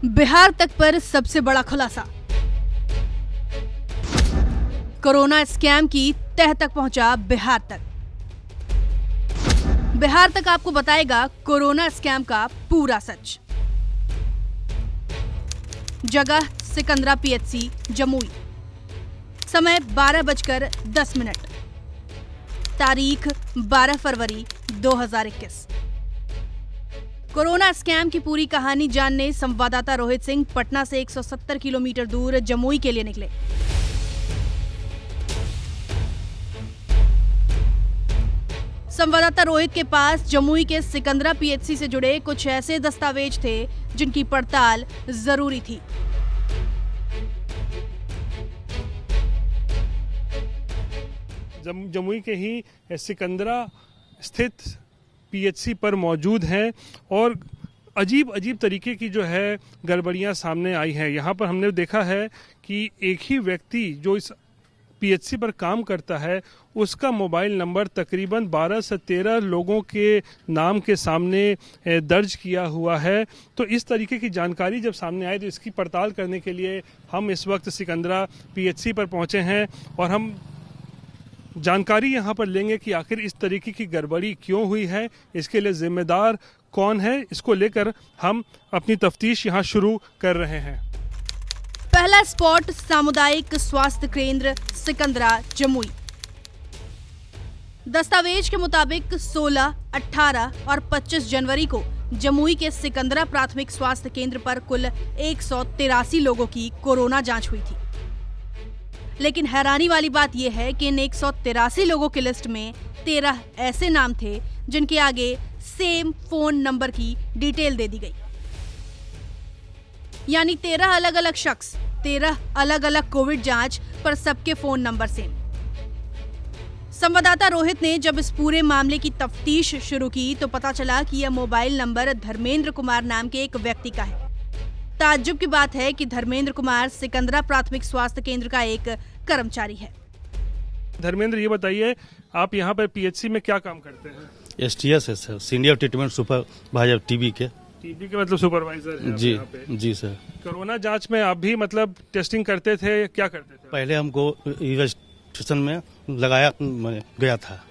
बिहार तक पर सबसे बड़ा खुलासा। कोरोना स्कैम की तह तक पहुंचा बिहार तक। बिहार तक आपको बताएगा कोरोना स्कैम का पूरा सच। जगह सिकंदरा पीएचसी जमुई। समय 12:10। तारीख 12 फरवरी 2021। कोरोना स्कैम की पूरी कहानी जानने संवाददाता रोहित सिंह पटना से 170 किलोमीटर दूर जमुई के लिए निकले। संवाददाता रोहित के पास जमुई के सिकंदरा पीएचसी से जुड़े कुछ ऐसे दस्तावेज थे जिनकी पड़ताल जरूरी थी। जमुई के ही सिकंदरा स्थित पीएचसी पर मौजूद हैं और अजीब तरीके की जो है गड़बड़ियां सामने आई हैं। यहाँ पर हमने देखा है कि एक ही व्यक्ति जो इस पीएचसी पर काम करता है उसका मोबाइल नंबर तकरीबन 12 से 13 लोगों के नाम के सामने दर्ज किया हुआ है। तो इस तरीके की जानकारी जब सामने आई तो इसकी पड़ताल करने के लिए हम इस वक्त सिकंदरा पीएचसी पर पहुंचे हैं और हम जानकारी यहाँ पर लेंगे कि आखिर इस तरीके की गड़बड़ी क्यों हुई है, इसके लिए जिम्मेदार कौन है। इसको लेकर हम अपनी तफ्तीश यहाँ शुरू कर रहे हैं। पहला स्पॉट सामुदायिक स्वास्थ्य केंद्र सिकंदरा जमुई। दस्तावेज के मुताबिक 16, 18 और 25 जनवरी को जमुई के सिकंदरा प्राथमिक स्वास्थ्य केंद्र पर कुल 183 लोगों की कोरोना जांच हुई थी। लेकिन हैरानी वाली बात यह है कि इन 183 लोगों की लिस्ट में 13 ऐसे नाम थे जिनके आगे सेम फोन नंबर की डिटेल दे दी गई। यानी 13 अलग अलग शख्स, 13 अलग अलग कोविड जांच पर सबके फोन नंबर सेम। संवाददाता रोहित ने जब इस पूरे मामले की तफ्तीश शुरू की तो पता चला कि यह मोबाइल नंबर धर्मेंद्र कुमार नाम के एक व्यक्ति का है। ताज्जुब की बात है कि धर्मेंद्र कुमार सिकंदरा प्राथमिक स्वास्थ्य केंद्र का एक कर्मचारी है। धर्मेंद्र, ये बताइए आप यहाँ पर पीएचसी में क्या काम करते हैं? STS है sir, senior treatment supervisor TB के मतलब सुपरवाइजर हैं जी यहाँ पे? जी सर। कोरोना जांच में आप भी मतलब टेस्टिंग करते थे, क्या करते थे? पहले हमको रजिस्ट्रेशन में लगाया गया था,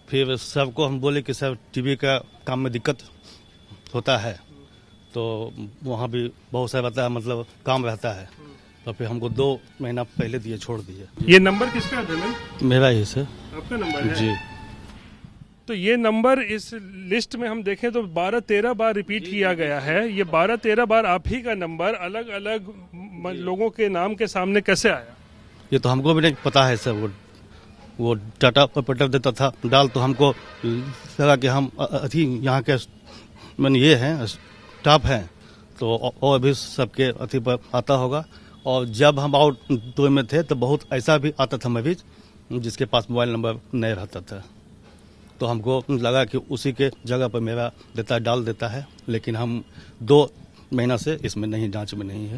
फिर सबको हम बोले कि सर टीबी का काम में दिक्कत होता है तो वहाँ भी बहुत सारा रहता है, मतलब काम रहता है, तो फिर हमको 2 महीना पहले दिए, छोड़ दिए। ये नंबर किसका है? मेरा ही सर। आपका नंबर है? जी। तो ये नंबर इस लिस्ट में हम देखें तो 12-13 बार रिपीट किया गया है। ये 12-13 बार आप ही का नंबर अलग अलग लोगों के नाम के सामने कैसे आया? ये तो हमको भी नहीं पता है सर। वो डाटा ऑपरेटर देता था डाल, तो हमको लगा कि हम अथी यहाँ के मैंने ये हैं स्टाफ हैं तो और भी सबके अथी पर आता होगा। और जब हम आउटडोर में थे तो बहुत ऐसा भी आता था मैसेज जिसके पास मोबाइल नंबर नहीं रहता था, तो हमको लगा कि उसी के जगह पर मेरा डेटा डाल देता है। लेकिन हम 2 महीना से इसमें नहीं, जांच में नहीं है।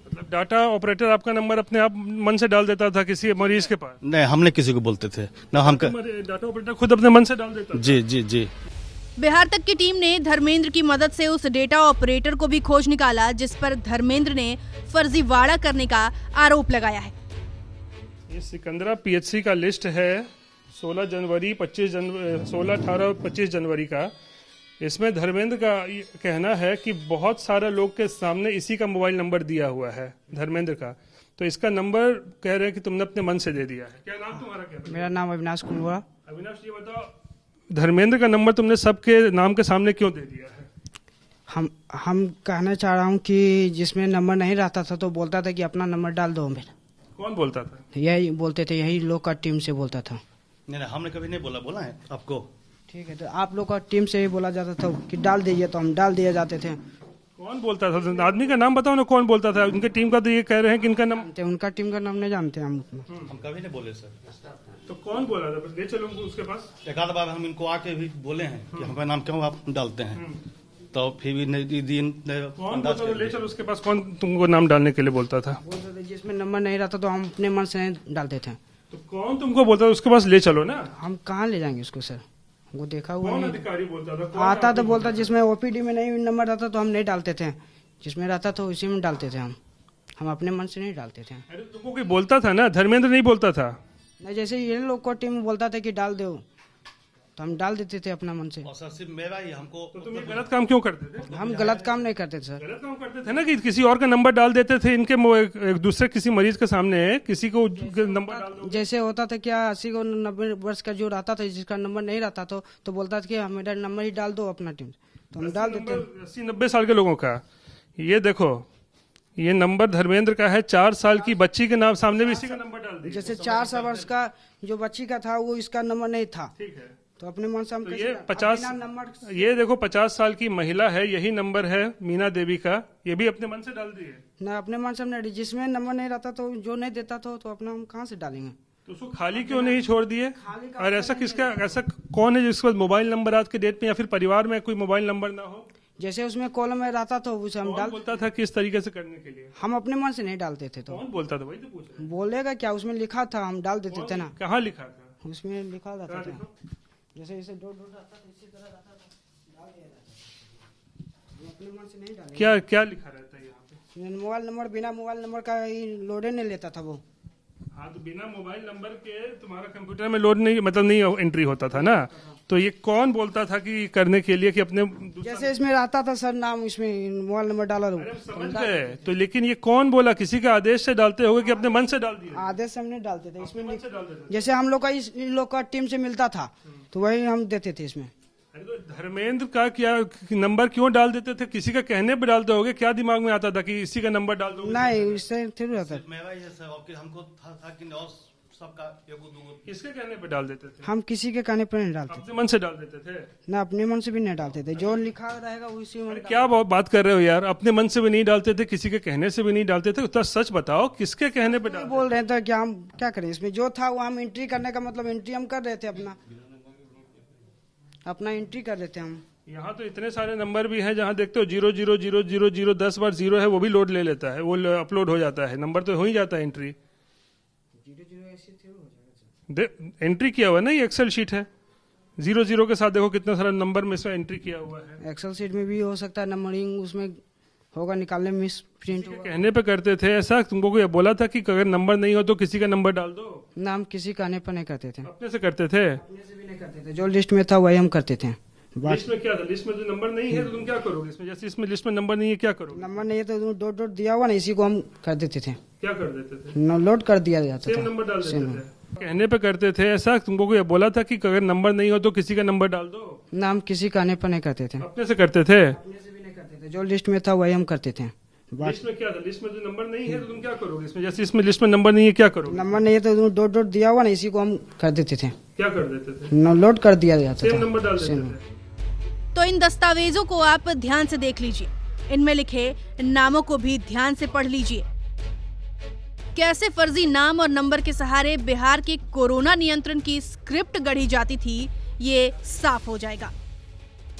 मतलब डाटा ऑपरेटर आपका नंबर अपने आप मन से डाल देता था किसी मरीज के पास? नहीं, हमने किसी को बोलते थे ना, हम डाटा ऑपरेटर खुद अपने मन से डाल देता था? जी जी जी। बिहार तक की टीम ने धर्मेंद्र की मदद से उस डेटा ऑपरेटर को भी खोज निकाला जिस पर धर्मेंद्र ने फर्जीवाड़ा करने का आरोप लगाया है। ये सिकंदरा पीएचसी का लिस्ट है 16 जनवरी 16, 18 और 25 जनवरी का। इसमें धर्मेंद्र का कहना है कि बहुत सारे लोग के सामने इसी का मोबाइल नंबर दिया हुआ है धर्मेंद्र का, तो इसका नंबर कह रहे हैं कि तुमने अपने मन से दे दिया है। क्या नाम तुम्हारा? क्या? मेरा नाम अविनाश कुलवा। अविनाश, ये बताओ धर्मेंद्र का नंबर तुमने सबके नाम के सामने क्यों दे दिया है? हम कहना चाह रहा हूँ कि जिसमें नंबर नहीं रहता था तो बोलता था कि अपना नंबर डाल दो मेरा। कौन बोलता था? यही बोलते थे, यही लोग का टीम से बोलता था। नहीं, हमने कभी नहीं बोला है आपको। ठीक है, तो आप लोग का टीम से ही बोला जाता था कि डाल दीजिए, तो हम डाल दिए जाते थे। कौन बोलता था? आदमी का नाम बताओ ना, कौन बोलता था? उनके टीम का तो ये कह रहे हैं कि इनका नाम, उनका टीम का नाम नहीं जानते हम कभी नहीं बोले सर। तो कौन बोला था? ले चलो उसके पास। एक आध बार हम इनको आके भी बोले हैं कि हमारा नाम क्यों आप डालते हैं, तो फिर भी नहीं दिन। कौन बोलता था ले चलो उसके पास? कौन तुमको नाम डालने के लिए बोलता था? बोलते थे जिसमें नंबर नहीं रहता तो हम अपने मन से नहीं डालते थे। तो कौन तुमको बोलता था उसके पास ले चलो ना? हम कहाँ ले जाएंगे उसको सर, वो देखा हुआ कौन नहीं। अधिकारी बोलता था? आता तो बोलता जिसमें ओपीडी में नहीं नंबर रहता तो हम नहीं डालते थे, जिसमें रहता था उसी में डालते थे हम अपने मन से नहीं डालते थे। अरे तुमको कोई बोलता था ना, धर्मेंद्र नहीं बोलता था? नहीं, जैसे ये लोग को टीम बोलता था कि डाल दो तो हम डाल देते थे अपना मन से। और सर सिर्फ मेरा ही हमको तो तुम ये गलत काम क्यों करते थे? हम गलत काम नहीं करते थे सर। गलत काम करते थे ना कि किसी और का नंबर डाल देते थे इनके एक दूसरे किसी मरीज के सामने किसी को नंबर डाल दो। जैसे होता था क्या 80 को 90 वर्ष का जो रहता था जिसका नंबर नहीं रहता तो बोलता था कि मेरा नंबर ही डाल दो अपना टीम, तो हम डाल देते। 80-90 साल के लोगों का ये देखो, ये नंबर धर्मेंद्र का है। 4 साल की बच्ची के नाम सामने भी इसी का नंबर डाल दिया। जैसे 4 वर्ष का जो बच्ची का था वो इसका नंबर नहीं था, ठीक है, तो अपने मन से हम तो कैसे ये डाल- 50 बिना नंबर ये देखो 50 साल की महिला है, यही नंबर है मीना देवी का, ये भी अपने मन से डाल दिए। ना अपने मन से हम नहीं, जिसमें नंबर नहीं रहता तो जो नहीं देता तो अपना हम कहाँ से डालेंगे। तो उसको खाली क्यों नहीं छोड़ दिए? और ऐसा कौन है जिसके पास मोबाइल नंबर आज के डेट में, या फिर परिवार में कोई मोबाइल नंबर ना हो? जैसे उसमें कॉलम में रहता तो उसे हम कौन डाल, बोलता था किस तरीके से करने के लिए? हम अपने मन से नहीं डालते थे। तो कौन बोलता था, वही तो पूछ रहे हैं। बोलेगा क्या, उसमें लिखा था हम डाल देते थे ना, कहाँ लिखा था? उसमें लिखा रहता कहाँ था। लिखा? जैसे इसे डॉट डॉट रहता था इसी तरह रहता था, डाल दिया जाता। हम अपने मन से नहीं डाले। क्या क्या लिखा रहता है यहाँ पे? मोबाइल नंबर, बिना मोबाइल नंबर का ही लोडे नहीं लेता था वो। हाँ, तो बिना मोबाइल नंबर के तुम्हारा कंप्यूटर में लोड नहीं, मतलब नहीं एंट्री होता था ना। तो ये कौन बोलता था कि करने के लिए कि अपने जैसे इसमें रहता था सर नाम, इसमें मोबाइल नंबर डाला अरे हम समझ गए, तो लेकिन ये कौन बोला? किसी का आदेश से डालते होगे कि अपने मन से डाल दिए? आदेश से हम नहीं डालते थे, इसमें मन से डाल देते थे। जैसे हम लोग का इन लोग का टीम से मिलता था तो वही हम देते थे इसमें। अरे तो धर्मेंद्र का क्या नंबर क्यों डाल देते थे? किसी का कहने पे डालते होगे, क्या दिमाग में आता था कि इसी का नंबर डाल दो? नहीं, इससे फिर रहता। मेरा ही है सर, और हमको था कि और सबका एगो दूगो। किसके कहने पे डाल देते थे? हम किसी के कहने पर नहीं डालते अपने मन से डाल देते थे ना, अपने मन से भी नहीं डालते थे, जो लिखा रहेगा उसी में। क्या बात कर रहे हो यार? अपने मन से भी नहीं डालते थे, किसी के कहने से भी नहीं डालते थे? उतना सच बताओ, किसके कहने पे डालते? बोल रहे थे कि हम क्या करें, इसमें जो था वो हम एंट्री करने का मतलब एंट्री हम कर रहे थे, अपना एंट्री कर रहे थे हम। यहाँ तो इतने सारे नंबर भी हैं जहाँ देखते हो 00000 10 बार 0 है, वो भी लोड ले लेता है, वो अपलोड हो जाता है, नंबर तो हो ही जाता है एंट्री। एंट्री किया हुआ है ना, ये एक्सेल शीट है। 00 के साथ देखो कितना सारा नंबर में इसमें एंट्री किया हुआ है। एक्सेल शीट में भी हो सकता है, नंबरिंग उसमें होगा, निकालने में मिस प्रिंट होगा। कहने पे करते थे ऐसा? तुमको कोई बोला था कि अगर नंबर नहीं हो तो किसी का नंबर डाल दो? ना, हम किसी कहने पर नहीं करते थे, अपने से करते थे। अपने से भी नहीं करते थे, जो लिस्ट में था वही हम करते थे। लिस्ट में क्या था? लिस्ट में जो नंबर नहीं है तो तुम क्या करोगे इसमें? जैसे इसमें लिस्ट में नंबर नहीं है, क्या करोगे? नंबर नहीं है तो डॉट डॉट दिया हुआ ना, इसी को हम कर देते थे, क्या कर देते थे? लोड कर दिया जाता सेम था। नंबर डाल देते थे। कहने पे करते थे ऐसा? तुमको कोई बोला था कि अगर नंबर नहीं हो तो किसी का नंबर डाल दो? ना, हम किसी कहने पर नहीं करते थे, अपने से करते थे। अपने से भी नहीं करते थे, जो लिस्ट में था वही हम करते थे। लिस्ट में क्या था? लिस्ट में जो नंबर नहीं है तो तुम क्या करोगे इसमें? जैसे इसमें लिस्ट में नंबर नहीं है, क्या करोगे? नंबर नहीं है तो डॉट डॉट दिया हुआ ना, इसी को हम कर देते थे, क्या कर देते थे? लोड कर दिया जाता सेम था। नंबर डाल देते थे। तो इन दस्तावेजों को आप ध्यान से देख लीजिए, इनमें लिखे नामों को भी ध्यान से पढ़ लीजिए। कैसे फर्जी नाम और नंबर के सहारे बिहार के कोरोना नियंत्रण की स्क्रिप्ट गढ़ी जाती थी, ये साफ हो जाएगा।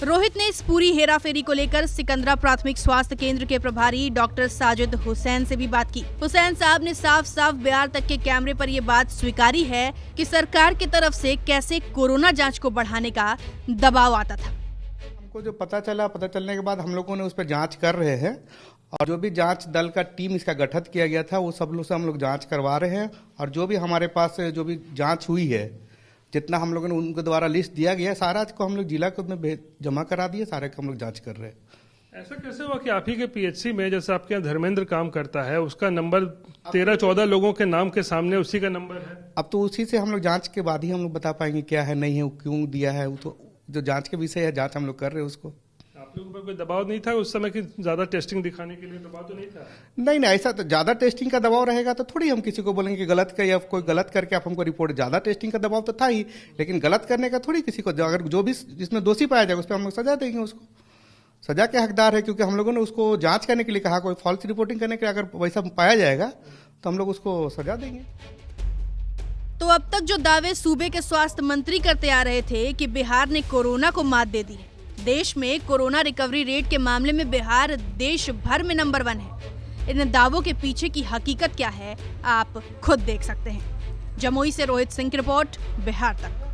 रोहित ने इस पूरी हेराफेरी को लेकर सिकंदरा प्राथमिक स्वास्थ्य केंद्र के प्रभारी डॉक्टर साजिद हुसैन से भी बात की। हुसैन साहब ने साफ साफ बिहार तक के कैमरे पर ये बात स्वीकारी है कि सरकार की तरफ से कैसे कोरोना जांच को बढ़ाने का दबाव आता था। हमको जो पता चलने के बाद हम लोगों ने उस पर जांच कर रहे हैं, और जो भी जांच दल का टीम इसका गठित किया गया था वो सब लोग से हम लोग जांच करवा रहे हैं। और जो भी हमारे पास जो भी जांच हुई है, जितना हम लोगों ने उनके द्वारा लिस्ट दिया गया है, सारा को हम लोग जिला को में जमा करा दिए, सारे को हम लोग जांच कर रहे हैं। ऐसा कैसे हुआ कि आप ही के पीएचसी में, जैसे आपके यहाँ धर्मेंद्र काम करता है, उसका नंबर 13-14 लोगों के नाम के सामने उसी का नंबर है? अब तो उसी से हम लोग जांच के बाद ही हम लोग बता पाएंगे क्या है नहीं है, क्यों दिया है। वो तो जो जांच के विषय है, जांच हम लोग कर रहे हैं उसको। आप लोगों पर कोई दबाव नहीं था उस समय कि ज्यादा टेस्टिंग दिखाने के लिए? दबाव तो नहीं था? नहीं, ऐसा तो ज्यादा टेस्टिंग का दबाव रहेगा तो थोड़ी हम किसी को बोलेंगे कि गलत कर, या कोई गलत करके आप हमको रिपोर्ट। ज्यादा टेस्टिंग का दबाव तो था ही, लेकिन गलत करने का थोड़ी किसी को। अगर जो भी जिसमें दोषी पाया जाएगा उस पर हम लोग सजा देंगे, उसको सजा के हकदार है, क्योंकि हम लोगों ने उसको जांच करने के लिए कहा। कोई फॉल्स रिपोर्टिंग करने के अगर वैसा पाया जाएगा तो हम लोग उसको सजा देंगे। तो अब तक जो दावे सूबे के स्वास्थ्य मंत्री करते आ रहे थे कि बिहार ने कोरोना को मात दे दी है, देश में कोरोना रिकवरी रेट के मामले में बिहार देश भर में नंबर 1 है, इन दावों के पीछे की हकीकत क्या है आप खुद देख सकते हैं। जमुई से रोहित सिंह की रिपोर्ट, बिहार तक।